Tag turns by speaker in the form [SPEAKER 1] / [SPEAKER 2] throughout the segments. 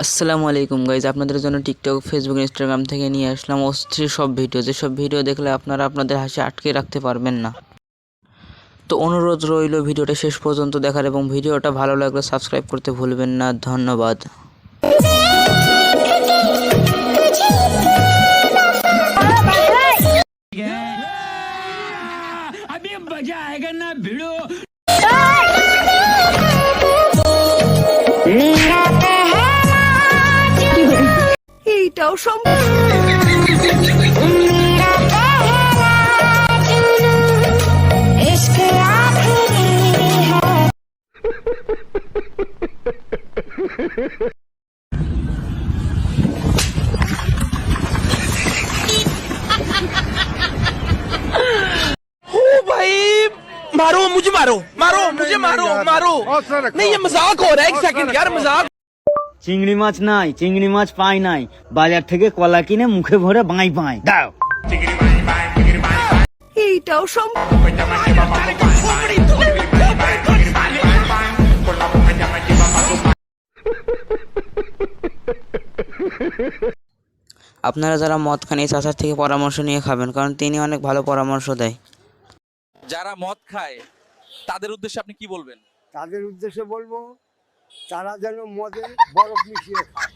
[SPEAKER 1] আসসালামু আলাইকুম গাইজ, আপনাদের জন্য টিকটক, ফেসবুক, ইনস্টাগ্রাম থেকে নিয়ে আসলাম অস্থির সব ভিডিও, যেসব ভিডিও দেখলে আপনারা আপনাদের হাসি আটকে রাখতে পারবেন না। তো অনুরোধ রইল ভিডিওটা শেষ পর্যন্ত দেখার, এবং ভিডিওটা ভালো লাগলে সাবস্ক্রাইব করতে ভুলবেন না। ধন্যবাদ। अभी मजा आएगा ना भिड़ो।
[SPEAKER 2] এইটাও সম্ভব।
[SPEAKER 3] मारो मुझे, मारो मारो मुझे, मारो मारो। नहीं, ये मजाक हो रहा है। एक सेकंड यार, मजाक।
[SPEAKER 4] চিংড়ি মাছ নাই, চিংড়ি মাছ পাই নাই, বাজার থেকে কলা কিনে মুখে ভরে বাঁই বাঁই দাও।
[SPEAKER 2] এইটাও সম্ভব।
[SPEAKER 1] আপনারা যারা মদ খান, এই চাচার থেকে পরামর্শ নিয়ে খাবেন, কারণ তিনি অনেক ভালো পরামর্শ দেয়।
[SPEAKER 5] যারা মদ খায় তাদের উদ্দেশ্যে আপনি কি বলবেন?
[SPEAKER 6] তাদের উদ্দেশ্যে বলবো, তারা যেন মদে বরফ মিশিয়ে খায়।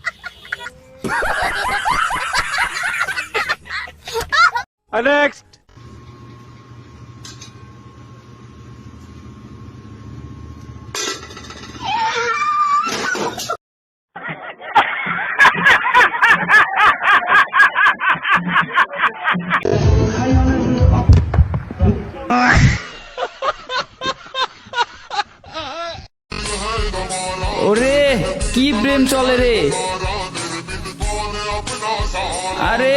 [SPEAKER 3] नेक्स्ट।
[SPEAKER 7] ওরে কি প্রেম চলে রে, আরে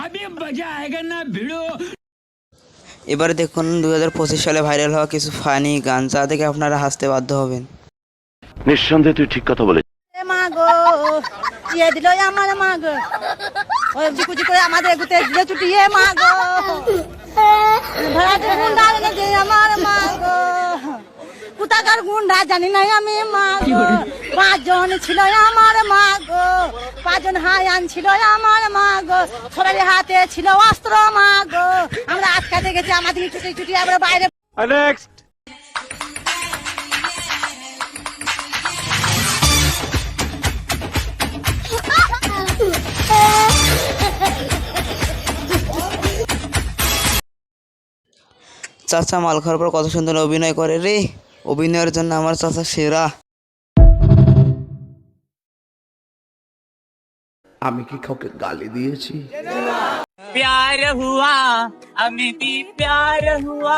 [SPEAKER 1] अभी मजा आएगा ना भिड़ो। এবারে দেখুন 2025 সালে ভাইরাল হওয়া কিছু ফানি গান, যা দেখে আপনারা হাসতে বাধ্য হবেন।
[SPEAKER 8] নিঃসন্দেহে তুই ঠিক কথা বলে।
[SPEAKER 2] মা গো, ইয়ে দিল আমার মা গো, ওই জিকুজি করে আমাদের গুতে দিলে চুটিয়ে মা গো, ভাড়াতে গুন্ডা এনে যে আমার মা গো, কোথাকার গুন্ডা জানি না আমি মা গো, 5 জন ছিল আমার মা গো, 5 জন হায়ান ছিল আমার মা গো, সবার হাতে ছিল অস্ত্র মা গো, আমরা আটকাতে গেছি, আমাদের ছুটি ছুটি আমরা বাইরে।
[SPEAKER 3] नेक्स्ट।
[SPEAKER 1] চাচা মাল খাওয়ার পর কত সুন্দর অভিনয় করে রে, অভিনয়ের জন্য আমার চাচা সেরা।
[SPEAKER 8] আমি কি কাউকে গালি দিয়েছি?
[SPEAKER 4] প্যার হুয়া আমি भी प्यार हुआ,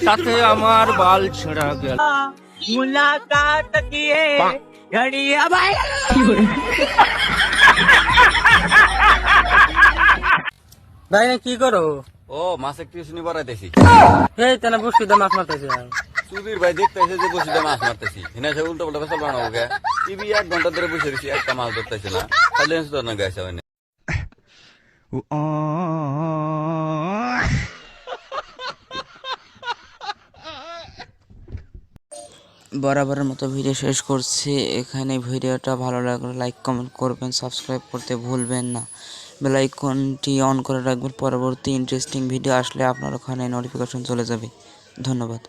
[SPEAKER 4] সাথে আমার বাল ছেঁড়া গেল, মুলাকাত কিয়ে ঘড়িয়া ভাই। ভাই কি করো?
[SPEAKER 5] ও মাছ একটু শুনি বাড়াইতেছি।
[SPEAKER 4] এই তেনা বসে দে মাছ মারতেছে।
[SPEAKER 5] সুধীর ভাই দেখতেছে যে বসে মাছ মারতেছি, হিনা সে উল্টো পাল্টা ফসল বানাবো গে। টিভি 1 ঘন্টা ধরে বসে রয়েছি, একটা মাছ ধরতেছে না, খালি তো না গাইছে মানে।
[SPEAKER 1] বরাবরের মতো ভিডিও শেষ করছি এখানে। ভিডিওটা ভালো লাগলে লাইক কমেন্ট করবেন, সাবস্ক্রাইব করতে ভুলবেন না, বেল আইকনটি অন করে রাখবেন। পরবর্তী ইন্টারেস্টিং ভিডিও আসলে আপনার ওখানে নোটিফিকেশন চলে যাবে। ধন্যবাদ।